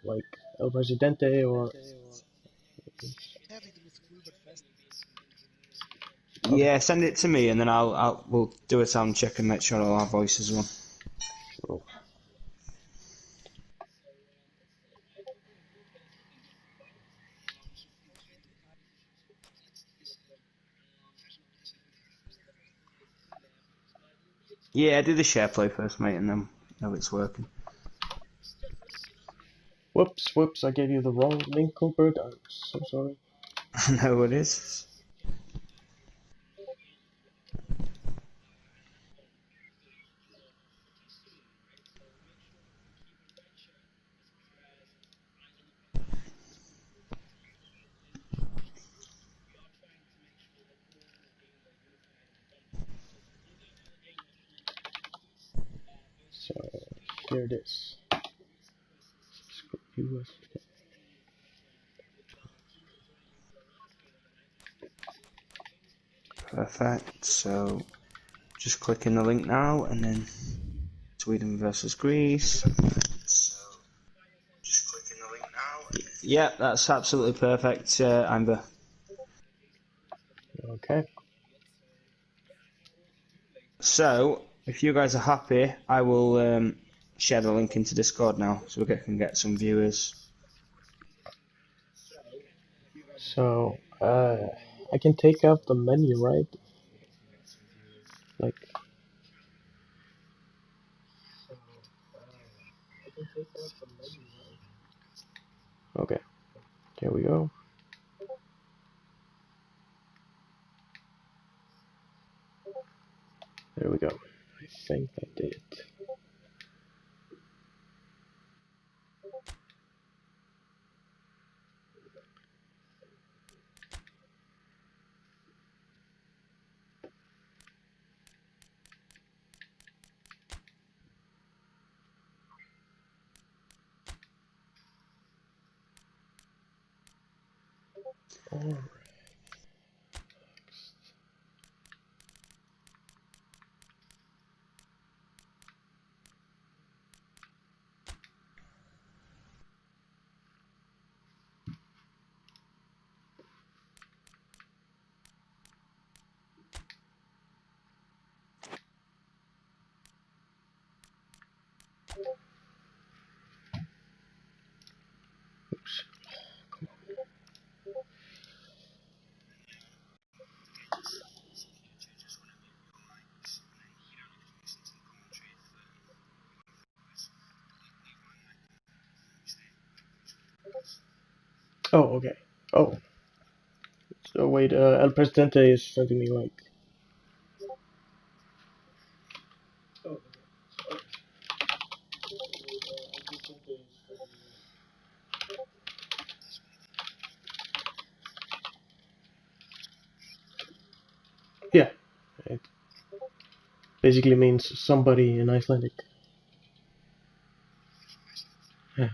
like El Presidente or okay. Yeah, send it to me and then we'll do a sound check and make sure all our voices are on. Sure. Yeah, do the share play first, mate, and then know it's working. Whoops, I gave you the wrong link, Cooper. I'm so sorry. No, it is. So here it is. US. Perfect. So just click in the link now, and then Sweden versus Greece. Yeah, that's absolutely perfect, Amber. Okay. So, if you guys are happy, I will share the link into Discord now, so we can get some viewers. So I can take out the menu, right? Like. Okay. Here we go. There we go. I think I did it. Alright. Oops. Oh, okay. Oh, so wait. El Presidente is sending me like. Yeah. It basically means somebody in Icelandic. Yeah.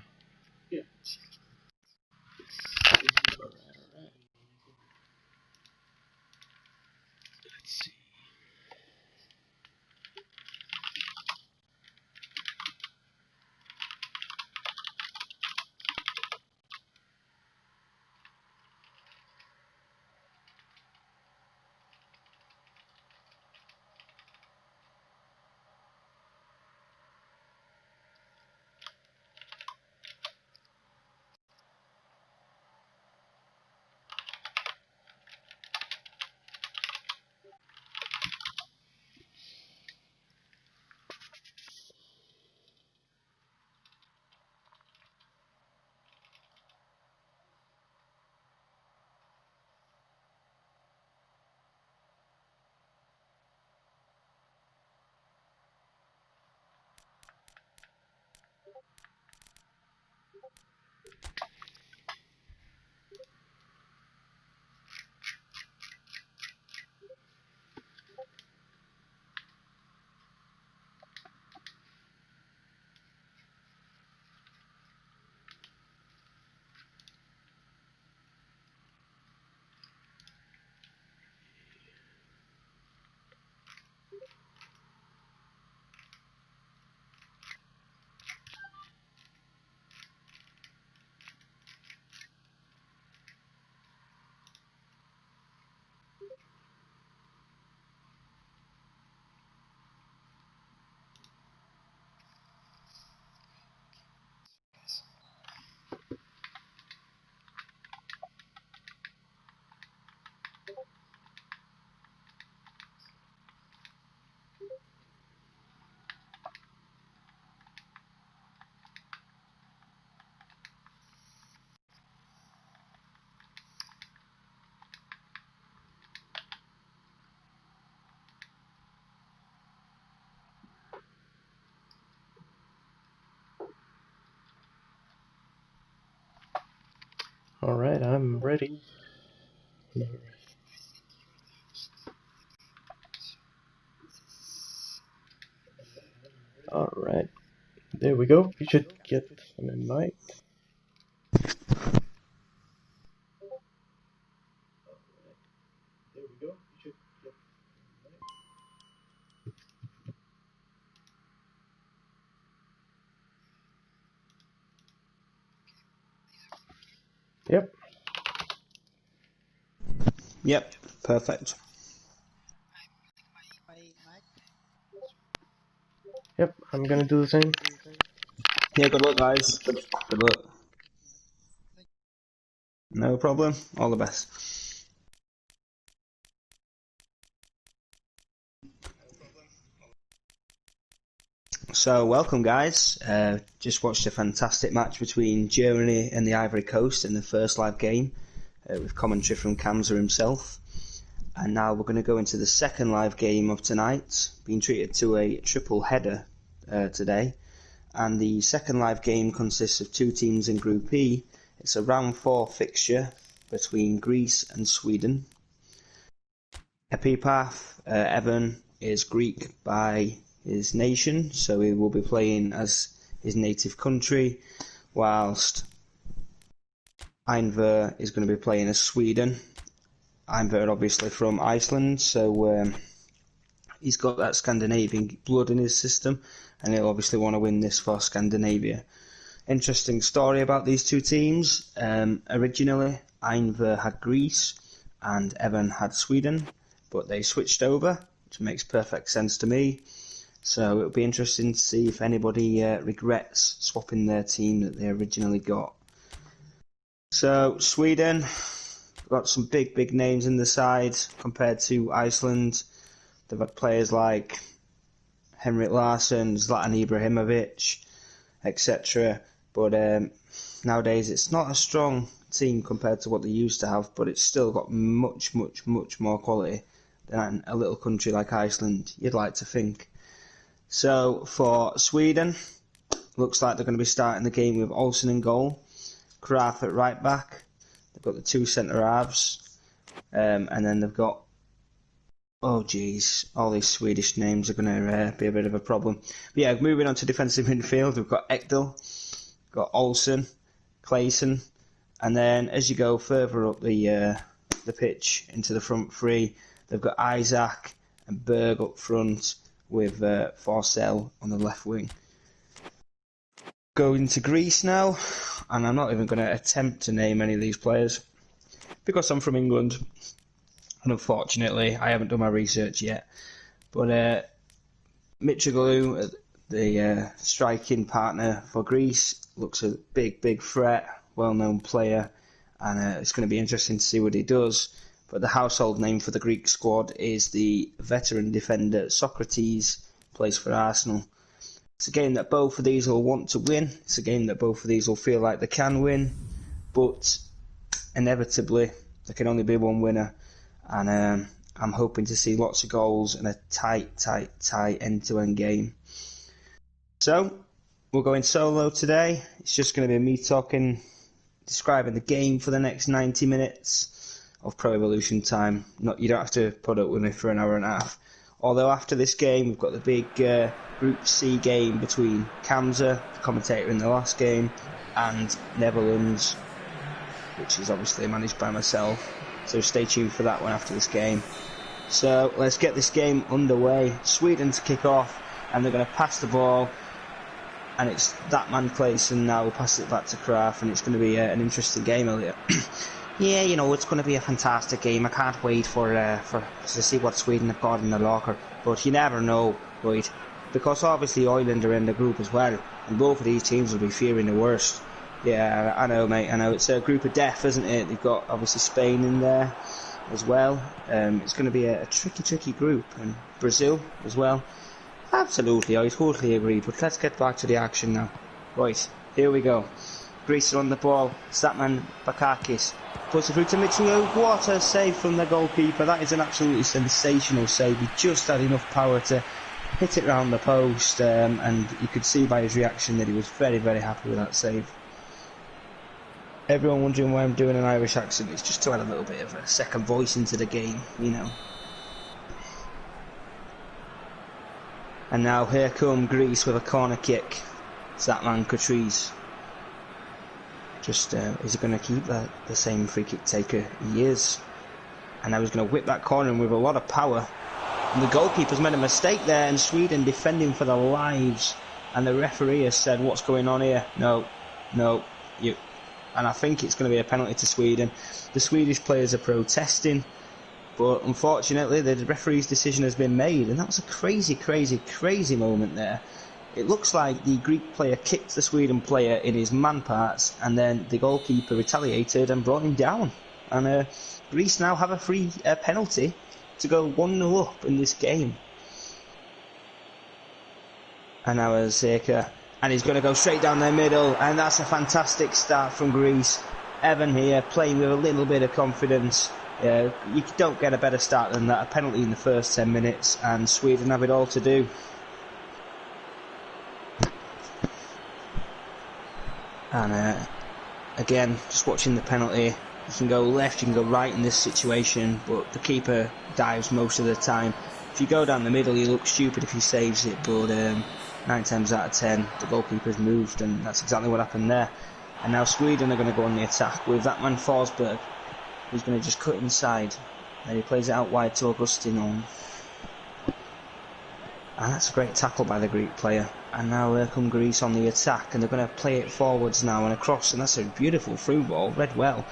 Alright, I'm ready. Alright, there we go. We should get an invite. Yep. Yep, perfect. Yep, I'm gonna do the same. Yeah, good luck, guys. Good luck. No problem. All the best. So, welcome, guys. Just watched a fantastic match between Germany and the Ivory Coast in the first live game, with commentary from Kamza himself. And now we're going to go into the second live game of tonight, being treated to a triple header today. And the second live game consists of two teams in Group E. It's a round 4 fixture between Greece and Sweden. Epipaf, Evan, is Greek by his nation, so he will be playing as his native country, whilst Einver is going to be playing as Sweden. Einver obviously from Iceland, so he's got that Scandinavian blood in his system, and he'll obviously want to win this for Scandinavia. Interesting story about these two teams. Originally, Einver had Greece and Evan had Sweden, but they switched over, which makes perfect sense to me. So it'll be interesting to see if anybody regrets swapping their team that they originally got. So Sweden got some big names in the side compared to Iceland. They've had players like Henrik Larsson, Zlatan Ibrahimovic, etc. But nowadays it's not a strong team compared to what they used to have, but it's still got much more quality than a little country like Iceland, you'd like to think. So for Sweden, looks like they're going to be starting the game with Olsen in goal, Kraf at right back. They've got the two centre halves, and then they've got, oh geez, all these Swedish names are going to be a bit of a problem. But yeah, moving on to defensive midfield, we've got Ekdal, got Olsen, Clayson, and then as you go further up the pitch into the front three, they've got Isaac and Berg up front with Forcell on the left wing. Going to Greece now, and I'm not even going to attempt to name any of these players because I'm from England, and unfortunately I haven't done my research yet. But Mitroglou, the striking partner for Greece, looks a big threat, well-known player, and it's going to be interesting to see what he does. But the household name for the Greek squad is the veteran defender Socrates, plays for Arsenal. It's a game that both of these will want to win. It's a game that both of these will feel like they can win, but inevitably there can only be one winner, and I'm hoping to see lots of goals and a tight end-to-end game. So we're going solo today. It's just going to be me describing the game for the next 90 minutes of Pro Evolution time. You don't have to put up with me for an hour and a half. Although after this game, we've got the big Group C game between Kamza, the commentator in the last game, and Netherlands, which is obviously managed by myself. So stay tuned for that one after this game. So let's get this game underway. Sweden to kick off, and they're going to pass the ball. And it's that man Clayson now will pass it back to Kraf, and it's going to be an interesting game, Elliot. Yeah, it's going to be a fantastic game. I can't wait to see what Sweden have got in the locker. But you never know, right? Because obviously Ireland are in the group as well, and both of these teams will be fearing the worst. Yeah, I know, mate. I know it's a group of death, isn't it? They've got obviously Spain in there as well. It's going to be a tricky group, and Brazil as well. Absolutely, I totally agree. But let's get back to the action now. Right, here we go. Greece are on the ball. Statman Bakakis puts it through to Mitroglou. What a save from the goalkeeper. That is an absolutely sensational save. He just had enough power to hit it round the post, and you could see by his reaction that he was very happy with that save. everyone wondering why I'm doing an Irish accent, it's just to add a little bit of a second voice into the game, you know. And now here come Greece with a corner kick. It's that man Catrice. Just, is he going to keep the same free kick taker he is? And now he's going to whip that corner with a lot of power. And the goalkeeper's made a mistake there, and Sweden defending for their lives. And the referee has said, what's going on here? No, you. And I think it's going to be a penalty to Sweden. The Swedish players are protesting, but unfortunately the referee's decision has been made, and that was a crazy moment there. It looks like the Greek player kicked the Sweden player in his man parts, and then the goalkeeper retaliated and brought him down. And Greece now have a free penalty to go 1-0 up in this game. And now Zeka, and he's going to go straight down the middle, and that's a fantastic start from Greece. Evan here playing with a little bit of confidence. You don't get a better start than that. A penalty in the first 10 minutes, and Sweden have it all to do. And again, just watching the penalty, you can go left, you can go right in this situation, but the keeper dives most of the time. If you go down the middle, you look stupid if he saves it, but 9 times out of 10, the goalkeeper's moved, and that's exactly what happened there. And now Sweden are going to go on the attack with that man Forsberg, who's going to just cut inside, and he plays it out wide to Augustino. And that's a great tackle by the Greek player. And now here come Greece on the attack, and they're going to play it forwards now and across, and that's a beautiful through ball, read well.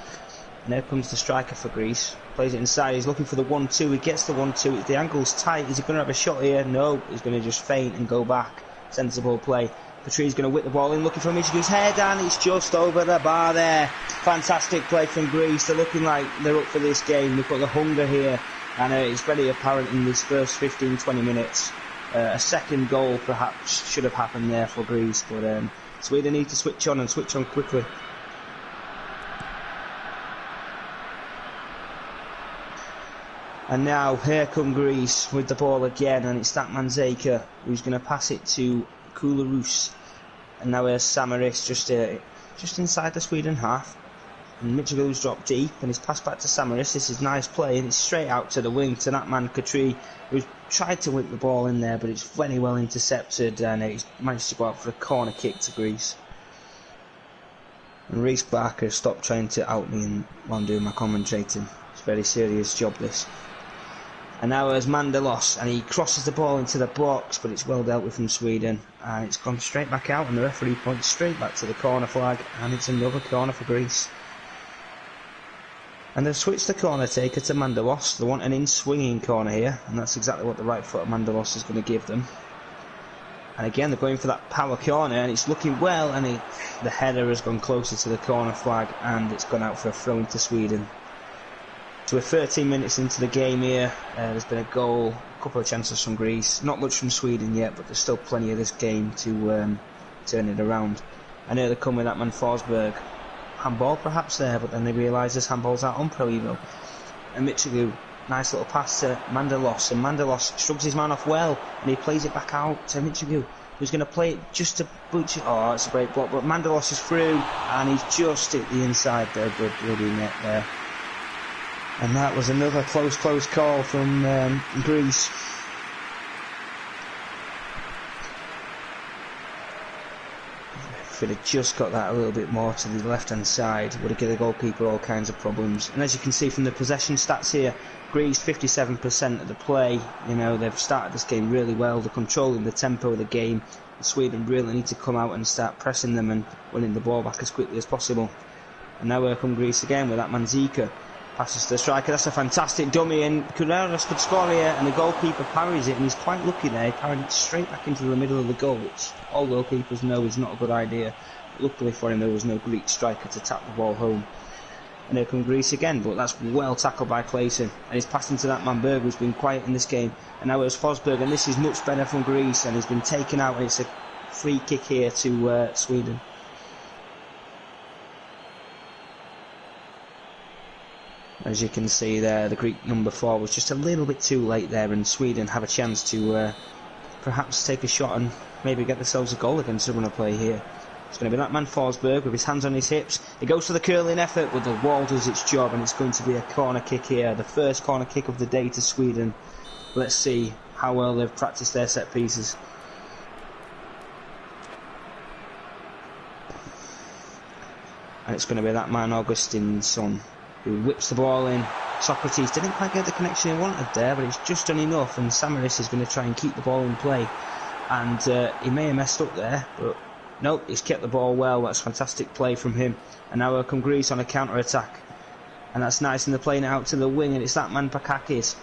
And here comes the striker for Greece, plays it inside, he's looking for the 1-2, he gets the 1-2, the angle's tight, is he going to have a shot here? No, he's going to just feint and go back. Sensible play. Patrice's going to whip the ball in, looking for Michigu's head, and it's just over the bar there. Fantastic play from Greece. They're looking like they're up for this game. They've got the hunger here, and it's very apparent in this first 15-20 minutes. A second goal perhaps should have happened there for Greece, but Sweden need to switch on and switch on quickly. And now here come Greece with the ball again, and it's that man Zeka who's going to pass it to Kularus. And now here's Samaris just inside the Sweden half, and Michigu's dropped deep, and he's passed back to Samaris. This is nice play, and it's straight out to the wing to that man Katri, who's tried to whip the ball in there, but it's very well intercepted, and he's managed to go out for a corner kick to Greece. And Reece Barker stopped trying to out me while I'm doing my commentating. It's a very serious job, this. And now there's Mandelos, and he crosses the ball into the box, but it's well dealt with from Sweden, and it's gone straight back out, and the referee points straight back to the corner flag, and it's another corner for Greece. And they've switched the corner taker to Mandelos. They want an in-swinging corner here, and that's exactly what the right foot of Mandelos is going to give them. And again, they're going for that power corner, and it's looking well, and the header has gone closer to the corner flag, and it's gone out for a throw into Sweden. So we're 13 minutes into the game here. There's been a goal, a couple of chances from Greece, not much from Sweden yet, but there's still plenty of this game to turn it around. And here they come with that man Forsberg. Handball perhaps there, but then they realise this handball's out on Pro Evo. And Michigu, nice little pass to Mandelos, and Mandelos shrugs his man off well, and he plays it back out to Michigu, who's going to play it just to butch it. Oh, it's a great block, but Mandelos is through, and he's just hit the inside there, good bloody net there. And that was another close call from Greece. If they'd have just got that a little bit more to the left hand side, would have given the goalkeeper all kinds of problems. And as you can see from the possession stats here, Greece 57% of the play. You know, they've started this game really well. They're controlling the tempo of the game. And Sweden really need to come out and start pressing them and winning the ball back as quickly as possible. And now here come Greece again with that Manzika. Passes to the striker, that's a fantastic dummy, and Kureras could score here, and the goalkeeper parries it, and he's quite lucky there. He parried it straight back into the middle of the goal, which all goalkeepers know is not a good idea. Luckily for him, there was no Greek striker to tap the ball home. And here come Greece again, but that's well tackled by Clayton, and he's passing to that man Berg, who's been quiet in this game. And now it's Forsberg, and this is much better from Greece, and he's been taken out, and it's a free kick here to Sweden. As you can see there, the Greek number 4 was just a little bit too late there, and Sweden have a chance to perhaps take a shot and maybe get themselves a goal against the runner play here. It's going to be that man Forsberg with his hands on his hips. He goes for the curling effort, but the wall does its job, and it's going to be a corner kick here. The first corner kick of the day to Sweden. Let's see how well they've practiced their set pieces. And it's going to be that man Augustinsson who whips the ball in. Socrates didn't quite get the connection he wanted there, but it's just done enough, and Samaris is going to try and keep the ball in play. And he may have messed up there, but nope, he's kept the ball well. That's fantastic play from him. And now here come Greece on a counter-attack. And that's nice, and they're playing it out to the wing, and it's that man Pakakis.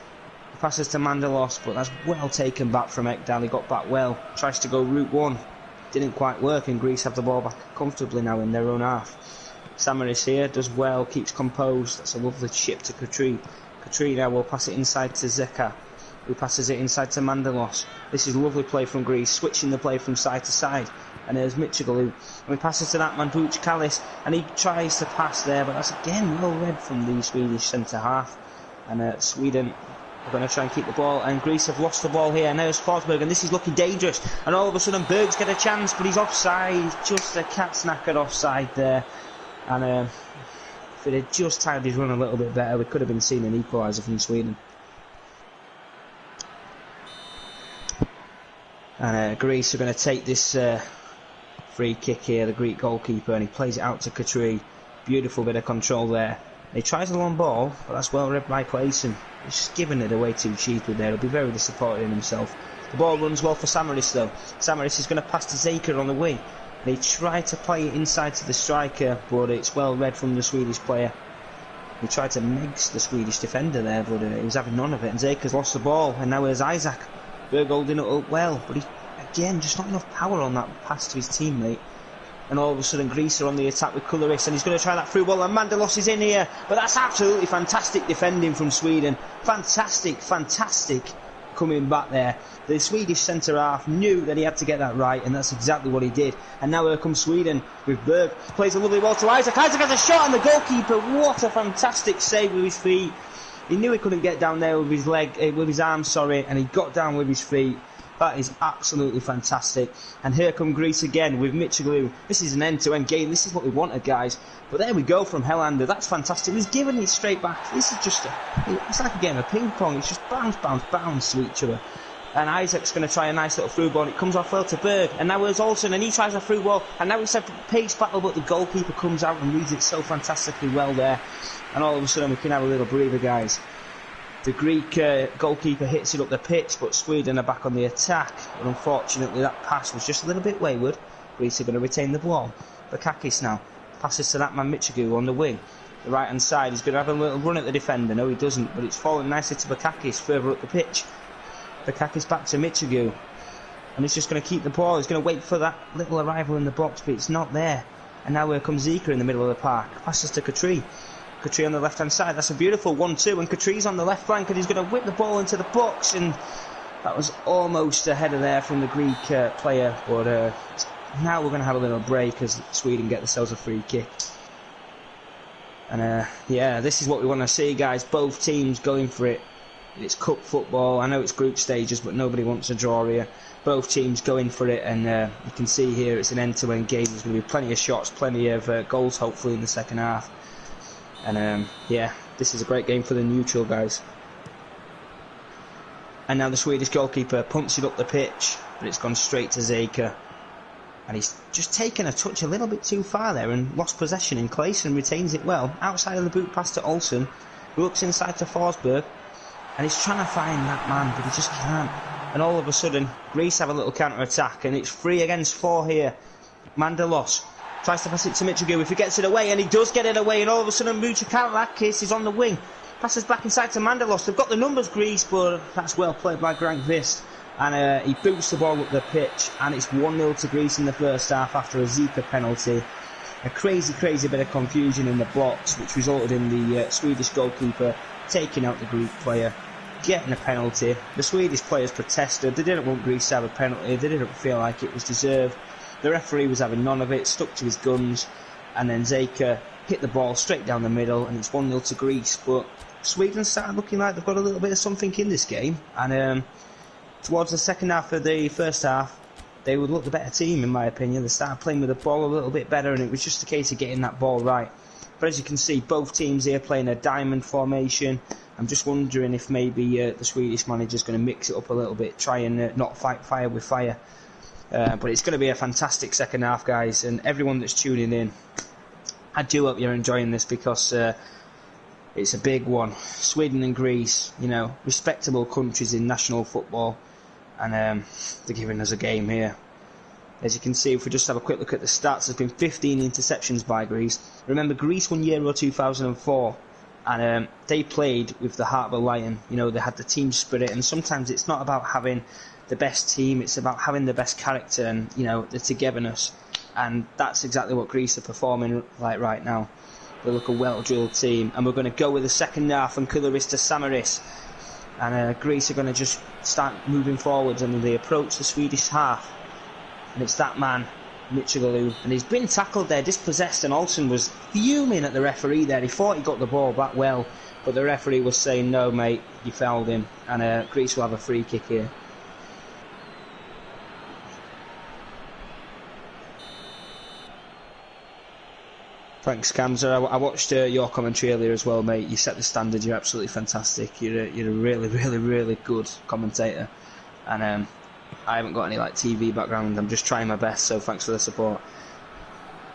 He passes to Mandalos, but that's well taken back from Ekdal. He got back well. Tries to go route one. Didn't quite work, and Greece have the ball back comfortably now in their own half. Samaris here does well, keeps composed. That's a lovely chip to Katri. Katri now will pass it inside to Zeka, who passes it inside to Mandalos. This is lovely play from Greece, switching the play from side to side. And there's Michigolu, and he passes to that man Buch Kallis, and he tries to pass there, but that's again well read from the Swedish centre half. And Sweden are going to try and keep the ball, and Greece have lost the ball here. And there's Forsberg, and this is looking dangerous. And all of a sudden Berg's get a chance, but he's offside, just a cat's knackered offside there. And if it had just timed his run a little bit better, we could have been seeing an equaliser from Sweden. And Greece are going to take this free kick here, the Greek goalkeeper, and he plays it out to Katri. Beautiful bit of control there. He tries a long ball, but that's well read by Clayson. He's just giving it away too cheaply there. He'll be very disappointed in himself. The ball runs well for Samaris though. Samaris is going to pass to Zeka on the wing. They try to play it inside to the striker, but it's well read from the Swedish player. He tried to megs the Swedish defender there, but he was having none of it. And Zeka's lost the ball, and now here's Isaac. Berg holding it up well, but he, again, just not enough power on that pass to his teammate. And all of a sudden Greece are on the attack with Kularis, and he's going to try that through ball, and Mandalos is in here. But that's absolutely fantastic defending from Sweden. Fantastic coming back there. The Swedish centre-half knew that he had to get that right, and that's exactly what he did. And now here comes Sweden with Berg. Plays a lovely ball to Isaac. Isaac has a shot, and the goalkeeper, what a fantastic save with his feet. He knew he couldn't get down there with his with his arm, and he got down with his feet. That is absolutely fantastic. And here come Greece again with Michigolu. This is an end-to-end game. This is what we wanted, guys. But there we go from Helander. That's fantastic. He's giving it straight back. This is just it's like a game of ping-pong. It's just bounce to each other. And Isaac's going to try a nice little through ball. It comes off well to Berg. And now there's Olsen, and he tries a through ball. And now it's a pace battle, but the goalkeeper comes out and reads it so fantastically well there. And all of a sudden we can have a little breather, guys. The Greek goalkeeper hits it up the pitch, but Sweden are back on the attack. But unfortunately that pass was just a little bit wayward. Greece are going to retain the ball. Bakakis now passes to that man Michigou on the wing. The right hand side, he's going to have a little run at the defender. No, he doesn't, but it's falling nicely to Bakakis further up the pitch. Bakakis back to Michigou, and he's just going to keep the ball. He's going to wait for that little arrival in the box, but it's not there. And now here comes Zeka in the middle of the park. Passes to Katri. Katri on the left hand side. That's a beautiful 1-2, and Katri's on the left flank, and he's going to whip the ball into the box, and that was almost a header there from the Greek player. But now we're going to have a little break as Sweden get themselves a free kick. And yeah, this is what we want to see, guys. Both teams going for it. It's cup football. I know it's group stages, but nobody wants a draw here. Both teams going for it, and you can see here it's an end-to-end game. There's going to be plenty of shots, plenty of goals, hopefully, in the second half. And yeah, this is a great game for the neutral, guys. And now the Swedish goalkeeper pumps it up the pitch, but it's gone straight to Zeka. And he's just taken a touch a little bit too far there and lost possession, and Clayson retains it well. Outside of the boot pass to Olsen, who looks inside to Forsberg. And he's trying to find that man, but he just can't. And all of a sudden, Greece have a little counter-attack, and it's 3 against 4 here. Mandalos tries to pass it to Michigou. If he gets it away, and he does get it away, and all of a sudden, Muchakakis is on the wing. Passes back inside to Mandalos. They've got the numbers, Greece, but that's well played by Grankvist. And he boots the ball up the pitch, and it's 1-0 to Greece in the first half after a Zeka penalty. A crazy bit of confusion in the box, which resulted in the Swedish goalkeeper taking out the Greek player, getting a penalty. The Swedish players protested. They didn't want Greece to have a penalty. They didn't feel like it was deserved. The referee was having none of it, stuck to his guns, and then Zeka hit the ball straight down the middle, and it's 1-0 to Greece. But Sweden started looking like they've got a little bit of something in this game, and towards the second half of the first half, they would look the better team, in my opinion. They started playing with the ball a little bit better, and it was just a case of getting that ball right. But as you can see, both teams here playing a diamond formation. I'm just wondering if maybe the Swedish manager's going to mix it up a little bit, try and not fight fire with fire. But it's going to be a fantastic second half, guys, and everyone that's tuning in, I do hope you're enjoying this, because it's a big one. Sweden and Greece, you know, respectable countries in national football, and they're giving us a game here. As you can see, if we just have a quick look at the stats, there's been 15 interceptions by Greece. Remember, Greece won Euro 2004, and they played with the heart of a lion. You know, they had the team spirit, and sometimes it's not about having the best team, it's about having the best character and, you know, the togetherness. And that's exactly what Greece are performing like right now. They look a well-drilled team, and we're going to go with the second half from Koulouris to Samaris. And Greece are going to just start moving forwards, and they approach the Swedish half. And it's that man, Mitroglou, and he's been tackled there, dispossessed, and Olsen was fuming at the referee there. He thought he got the ball back well, but the referee was saying, no mate, you fouled him, and Greece will have a free kick here. Thanks, Kamza. I watched your commentary earlier as well, mate. You set the standard. You're absolutely fantastic. You're a really, really, really good commentator, and I haven't got any like TV background. I'm just trying my best, so thanks for the support.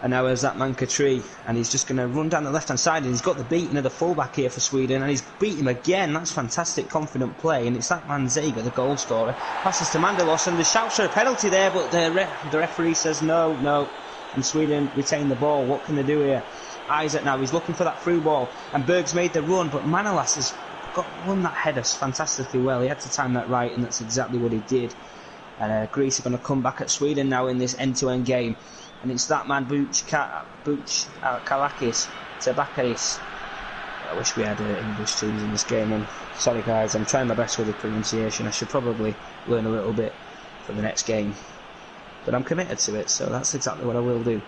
And now there's that man Katri, and he's just going to run down the left-hand side, and he's got the beating of the fullback here for Sweden, and he's beat him again. That's fantastic, confident play, and it's that man Zager, the goal scorer. Passes to Mandelos, and the shouts for a penalty there, but the referee says no, and Sweden retain the ball. What can they do here? Isaac now, he's looking for that through ball, and Berg's made the run, but Manolas has won that header fantastically well. He had to time that right, and that's exactly what he did. And Greece are going to come back at Sweden now in this end-to-end game. And it's that man, Kalakis to Bakaris. I wish we had English teams in this game. And sorry guys, I'm trying my best with the pronunciation. I should probably learn a little bit for the next game. But I'm committed to it, so that's exactly what I will do.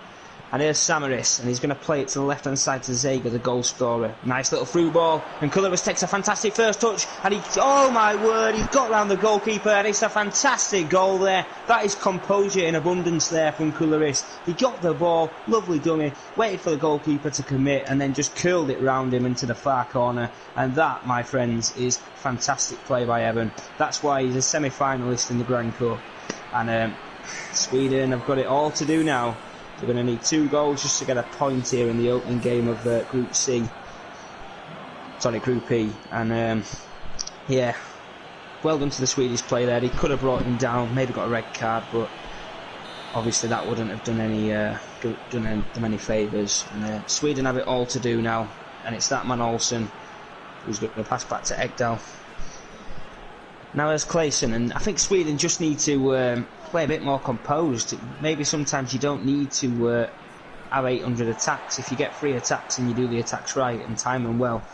And here's Samaris, and he's going to play it to the left-hand side to Zager, the goal scorer. Nice little through ball, and Koulouris takes a fantastic first touch, and oh my word, he's got round the goalkeeper, and it's a fantastic goal there. That is composure in abundance there from Koulouris. He got the ball, lovely dummy, waited for the goalkeeper to commit, and then just curled it round him into the far corner. And that, my friends, is fantastic play by Evan. That's why he's a semi-finalist in the Grand Cup. And Sweden have got it all to do now. They're going to need 2 goals just to get a point here in the opening game of Group C. Sorry, Group E. And yeah, well done to the Swedish player there. He could have brought him down, maybe got a red card, but obviously that wouldn't have done them any favours. And Sweden have it all to do now, and it's that man Olsen who's going to pass back to Ekdal. Now there's Claesson, and I think Sweden just need to play a bit more composed. Maybe sometimes you don't need to have 800 attacks. If you get 3 attacks and you do the attacks right and time them well,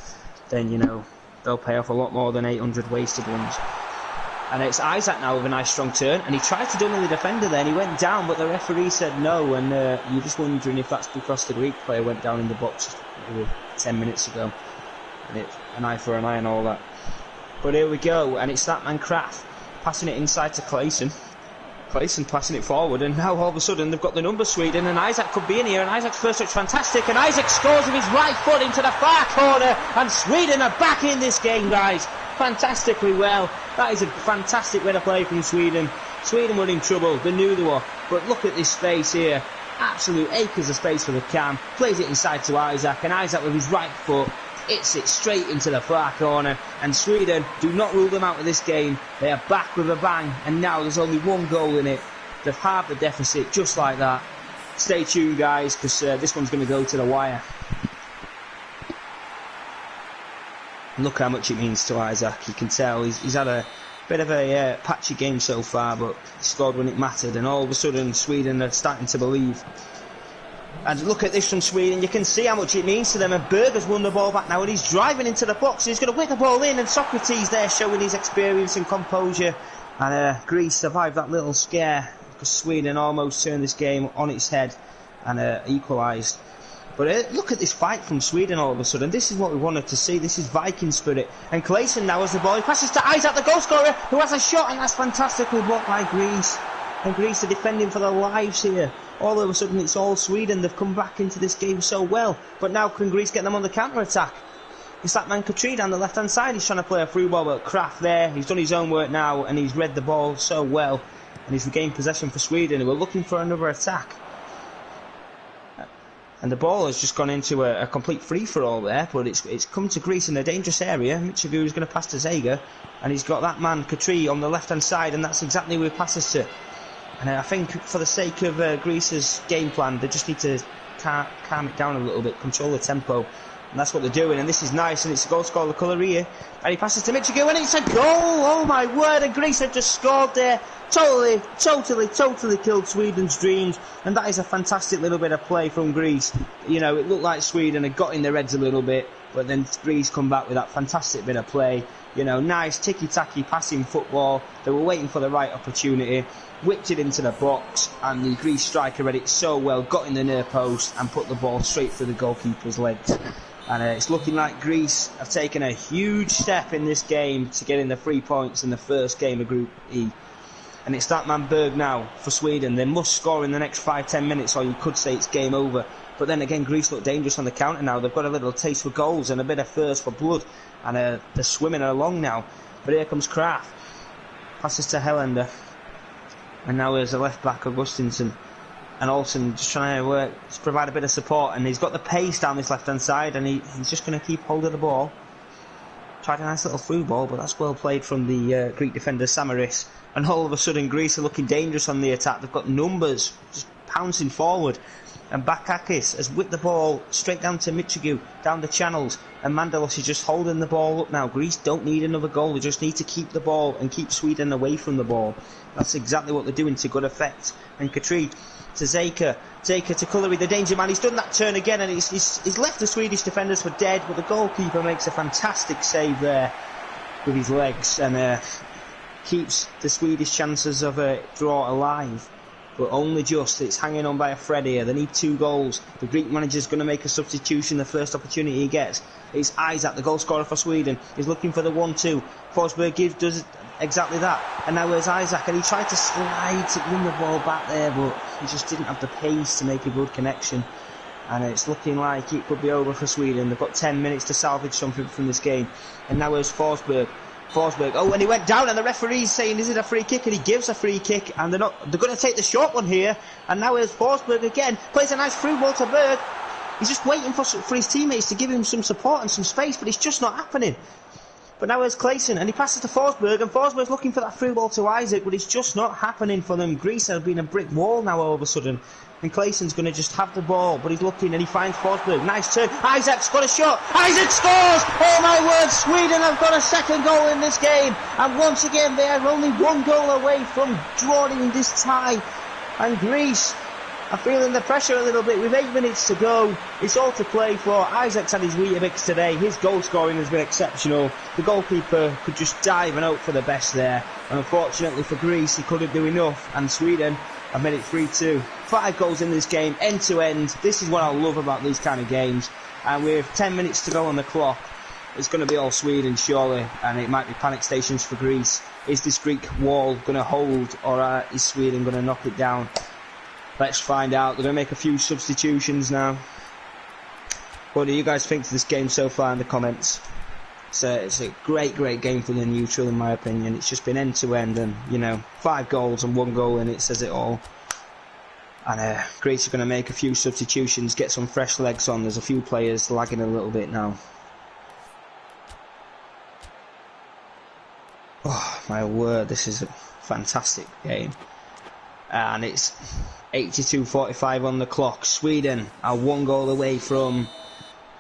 then you know they'll pay off a lot more than 800 wasted ones. And it's Isaac now with a nice strong turn, and he tried to dummy the defender there, and he went down, but the referee said no. And you're just wondering if that's because the Greek player went down in the box 10 minutes ago, and it's an eye for an eye and all that. But here we go, and it's that man Kraft passing it inside to Claesson. Claesson passing it forward, and now all of a sudden they've got the number Sweden, and Isaac could be in here, and Isaac's first touch fantastic, and Isaac scores with his right foot into the far corner, and Sweden are back in this game, guys. Fantastically well. That is a fantastic way to play from Sweden. Sweden were in trouble, they knew they were, but look at this space here. Absolute acres of space for the cam. Plays it inside to Isaac, and Isaac with his right foot hits it straight into the far corner, and Sweden do not rule them out of this game. They are back with a bang, and now there's only 1 goal in it. They've halved the deficit just like that. Stay tuned guys, because this one's going to go to the wire. Look how much it means to Isaac. You can tell he's had a bit of a patchy game so far, but he scored when it mattered, and all of a sudden Sweden are starting to believe. And look at this from Sweden, you can see how much it means to them, and Berger's won the ball back now, and he's driving into the box, and he's going to whip the ball in, and Socrates there showing his experience and composure. And Greece survived that little scare, because Sweden almost turned this game on its head and equalised. But look at this fight from Sweden all of a sudden. This is what we wanted to see. This is Viking spirit. And Claesson now has the ball. He passes to Isaac, the goal scorer, who has a shot, and that's fantastically blocked by Greece. And Greece are defending for their lives here. All of a sudden it's all Sweden. They've come back into this game so well. But now can Greece get them on the counter-attack? It's that man Katri down the left-hand side. He's trying to play a through ball, but Kraft there. He's done his own work now, and he's read the ball so well. And he's regained possession for Sweden, who are looking for another attack. And the ball has just gone into a complete free-for-all there, but it's come to Greece in a dangerous area. Mitroglou is going to pass to Zager, and he's got that man Katri on the left-hand side, and that's exactly who he passes to. And I think for the sake of Greece's game plan, they just need to calm it down a little bit, control the tempo. And that's what they're doing, and this is nice, and it's a goal scorer, the colour here. And he passes to Mitroglou, and it's a goal! Oh my word, and Greece have just scored there. Totally killed Sweden's dreams, and that is a fantastic little bit of play from Greece. You know, it looked like Sweden had got in their heads a little bit, but then Greece come back with that fantastic bit of play. You know, nice ticky-tacky passing football. They were waiting for the right opportunity, whipped it into the box, and the Greece striker read it so well, got in the near post and put the ball straight through the goalkeeper's legs. And it's looking like Greece have taken a huge step in this game to getting the 3 points in the first game of Group E. And it's that man Berg now for Sweden. They must score in the next 5-10 minutes, or you could say it's game over. But then again, Greece look dangerous on the counter now. They've got a little taste for goals and a bit of thirst for blood, and they're swimming along now. But here comes Kraft, passes to Helander, and now there's a left back, Augustinsson, and Olsen just trying to provide a bit of support. And he's got the pace down this left hand side, and he's just going to keep hold of the ball. Tried a nice little through ball, but that's well played from the Greek defender Samaris. And all of a sudden Greece are looking dangerous on the attack. They've got numbers just pouncing forward. And Bakakis has whipped the ball straight down to Mitroglou, down the channels. And Mandalos is just holding the ball up now. Greece don't need another goal. They just need to keep the ball and keep Sweden away from the ball. That's exactly what they're doing to good effect. And Katri to Zaker. Zaker to Kullery, the danger man. He's done that turn again, and he's left the Swedish defenders for dead. But the goalkeeper makes a fantastic save there with his legs, and keeps the Swedish chances of a draw alive, but only just. It's hanging on by a thread here. They need 2 goals. The Greek manager's going to make a substitution the first opportunity he gets. It's Isaac, the goal scorer for Sweden. He's looking for the 1-2. Forsberg does exactly that. And now there's Isaac, and he tried to slide to win the ball back there, but he just didn't have the pace to make a good connection. And it's looking like it could be over for Sweden. They've got 10 minutes to salvage something from this game. And now there's Forsberg. Oh, and he went down, and the referee's saying, is it a free kick? And he gives a free kick, and they're going to take the short one here. And now here's Forsberg again, plays a nice through ball to Berg. He's just waiting for his teammates to give him some support and some space, but it's just not happening. But now here's Clayson, and he passes to Forsberg, and Forsberg's looking for that through ball to Isaac, but it's just not happening for them. Greece have been a brick wall now all of a sudden. And Clayson's going to just have the ball, but he's looking, and he finds Forsberg. Nice turn. Isaac's got a shot. Isaac scores! Oh my word, Sweden have got a second goal in this game. And once again, they are only 1 goal away from drawing this tie. And Greece are feeling the pressure a little bit with 8 minutes to go. It's all to play for. Isaac's had his Weetabix today. His goal scoring has been exceptional. The goalkeeper could just dive and hope for the best there. And unfortunately for Greece, he couldn't do enough. And Sweden have made it 3-2. 5 goals in this game, end to end. This is what I love about these kind of games. And with 10 minutes to go on the clock, it's going to be all Sweden, surely. And it might be panic stations for Greece. Is this Greek wall going to hold, or is Sweden going to knock it down? Let's find out. They're going to make a few substitutions now. What do you guys think of this game so far in the comments? It's a great game for the neutral, in my opinion. It's just been end to end, and you know, 5 goals and 1 goal, and it says it all. And Greece are going to make a few substitutions, get some fresh legs on. There's a few players lagging a little bit now. Oh my word, this is a fantastic game. And it's 82:45 on the clock. Sweden are 1 goal away from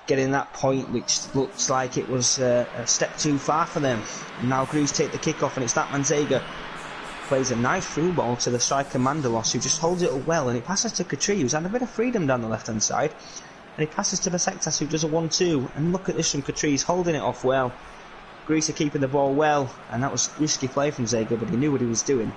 getting that point, which looks like it was a step too far for them. And now Greece take the kick-off, and it's that Manzega. Plays a nice through ball to the striker Mandalos, who just holds it up well, and it passes to Katri, who's had a bit of freedom down the left-hand side. And he passes to Besiktas, who does a 1-2. And look at this from Katri, he's holding it off well. Greece are keeping the ball well, and that was risky play from Zega, but he knew what he was doing.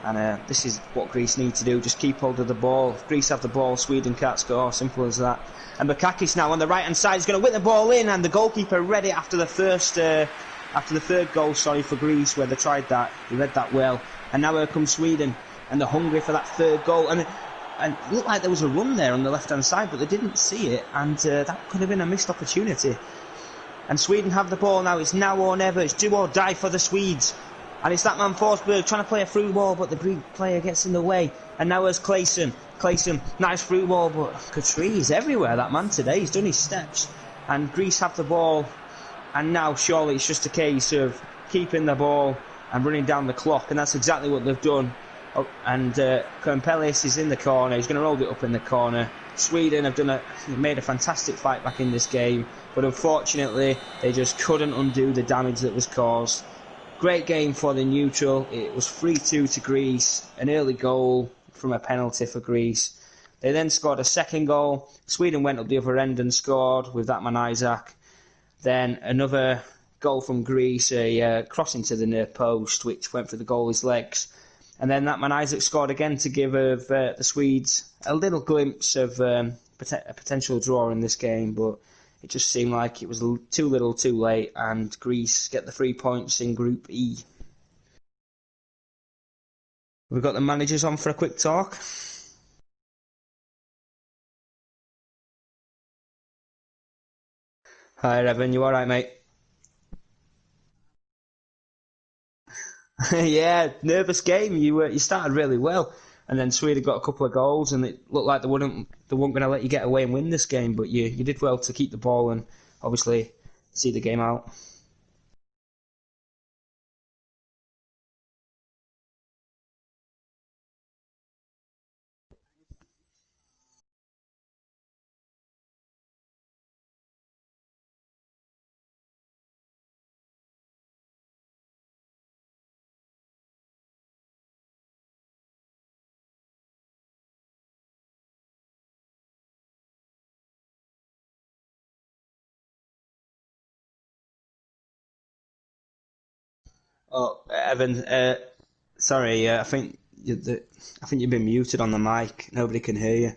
And this is what Greece need to do, just keep hold of the ball. If Greece have the ball, Sweden can't score, simple as that. And Bakakis now on the right hand side is going to whip the ball in, and the goalkeeper read it after the third goal, for Greece, where they tried that. He read that well. And now here comes Sweden. and they're hungry for that third goal. And it looked like there was a run there on the left-hand side, but they didn't see it, and that could have been a missed opportunity. And Sweden have the ball now. It's now or never. It's do or die for the Swedes. And it's that man Forsberg trying to play a through ball, but the Greek player gets in the way. And now there's Clayson. Clayson, nice through ball, but Katri is everywhere, that man today. He's done his steps. And Greece have the ball. And now surely it's just a case of keeping the ball and running down the clock. And that's exactly what they've done. Oh, and Kempelis is in the corner. He's going to hold it up in the corner. Sweden have made a fantastic fight back in this game, but unfortunately they just couldn't undo the damage that was caused. Great game for the neutral. It was 3-2 to Greece, an early goal from a penalty for Greece. They then scored a second goal. Sweden went up the other end and scored with that man Isaac. Then another goal from Greece, a cross into the near post, which went through the goalie's legs. And then that man Isaac scored again to give the Swedes a little glimpse of a potential draw in this game, but it just seemed like it was too little too late, and Greece get the 3 points in Group E. We've got the managers on for a quick talk. Hi Evan, you alright mate? Yeah, nervous game. You started really well, and then Sweden got a couple of goals, and it looked like they weren't going to let you get away and win this game. But you did well to keep the ball and obviously see the game out. Oh, Evan, sorry, I think you've been muted on the mic. Nobody can hear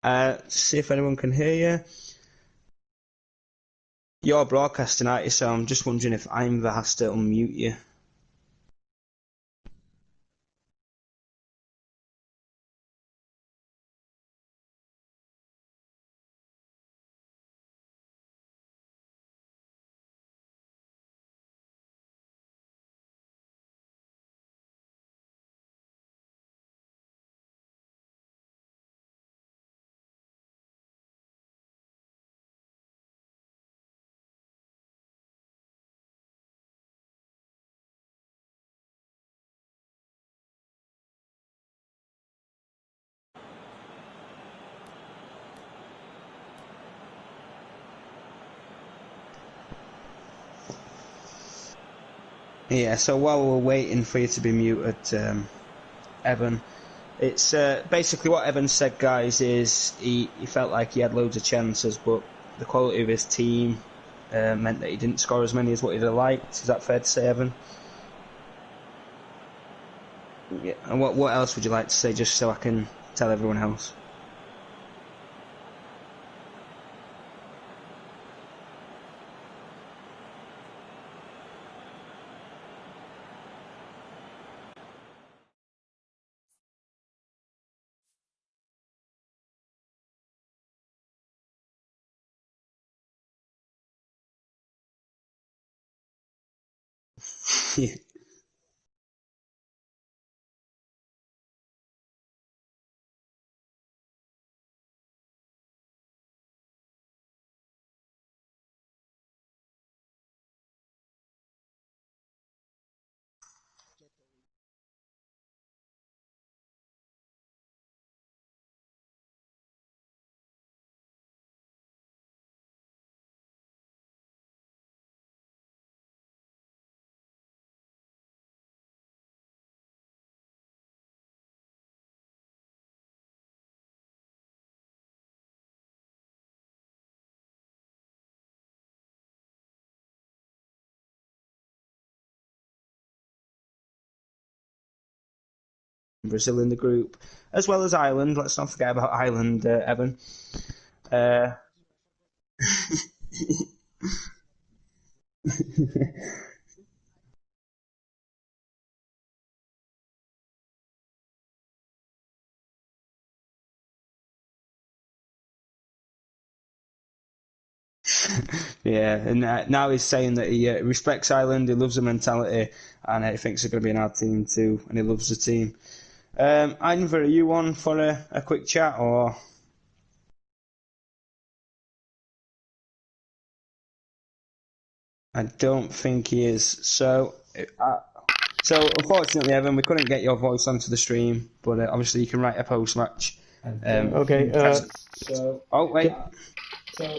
you. See if anyone can hear you. You're broadcasting, aren't you? So I'm just wondering if Imva has to unmute you. Yeah. So while we're waiting for you to be muted, Evan, it's basically what Evan said, guys. Is he felt like he had loads of chances, but the quality of his team meant that he didn't score as many as what he'd have liked. Is that fair to say, Evan? Yeah. And what else would you like to say, just so I can tell everyone else? Yeah. Brazil in the group, as well as Ireland. Let's not forget about Ireland, Evan. Uh, Yeah, and now he's saying that he respects Ireland, he loves the mentality, and he thinks they're going to be an hard team too, and he loves the team. Ivan, are you on for a quick chat, or? I don't think he is. So unfortunately, Evan, we couldn't get your voice onto the stream, but obviously you can write a post match. Okay. Oh wait. Can,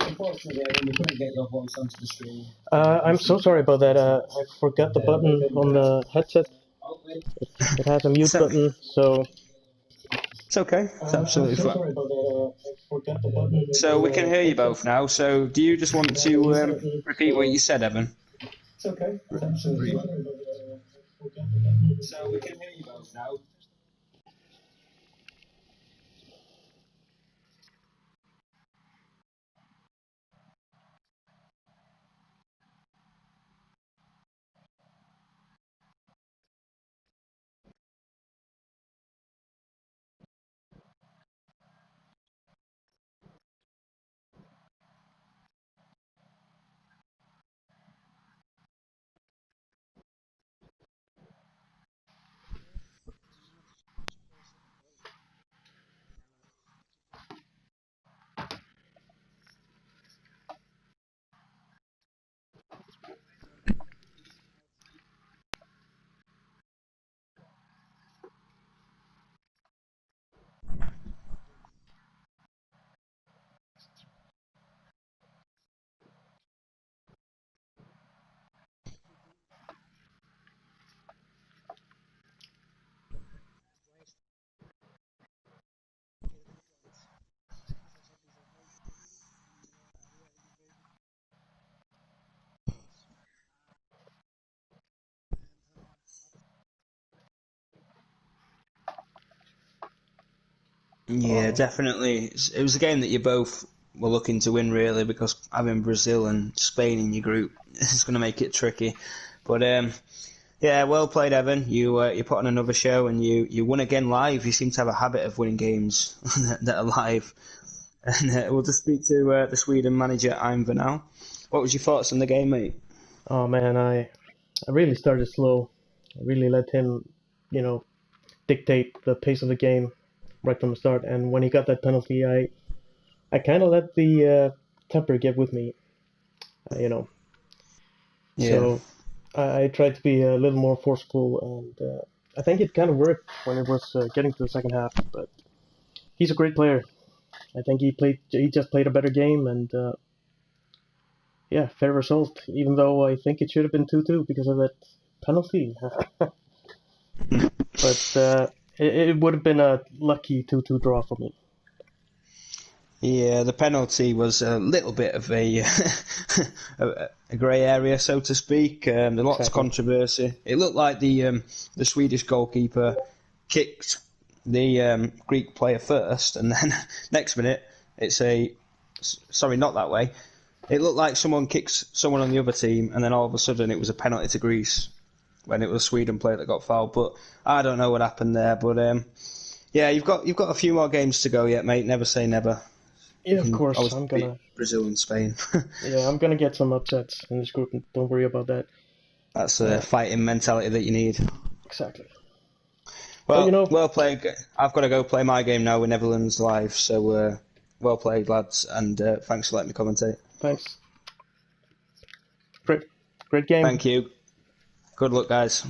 I'm so sorry about that. I forgot the button on the headset. It has a mute So, button, so. it's okay. It's absolutely fine. So we can hear you both now. So do you just want to repeat what you said, Evan? So we can hear you both now. Yeah, definitely. It was a game that you both were looking to win, really, because having Brazil and Spain in your group is going to make it tricky. But yeah, well played, Evan. You put on another show and you won again live. You seem to have a habit of winning games that are live. And we'll just speak to the Sweden manager, Ivan now. What was your thoughts on the game, mate? Oh man, I really started slow. I really let him, you know, dictate the pace of the game right from the start. And when he got that penalty, I kind of let the temper get with me, you know. Yeah. So I tried to be a little more forceful, and I think it kind of worked when it was getting to the second half. But he's a great player. I think he just played a better game, and yeah, fair result. Even though I think it should have been 2-2 because of that penalty. But it would have been a lucky 2-2 draw for me. Yeah, the penalty was a little bit of a grey area, so to speak. There's lots of Exactly. controversy. It looked like the Swedish goalkeeper kicked the Greek player first, and then next minute it's sorry, not that way. It looked like someone kicks someone on the other team, and then all of a sudden it was a penalty to Greece when it was a Sweden player that got fouled. But I don't know what happened there. But yeah, you've got a few more games to go yet, mate. Never say never. You Yeah, of can course. always beat Brazil and Spain. I'm gonna get some upsets in this group. Don't worry about that. That's the Uh, fighting mentality that you need. exactly. But Well, well played. I've got to go play my game now with Netherlands live. So well played, lads, and thanks for letting me commentate. thanks. Great, great game. Thank you. Good luck, guys.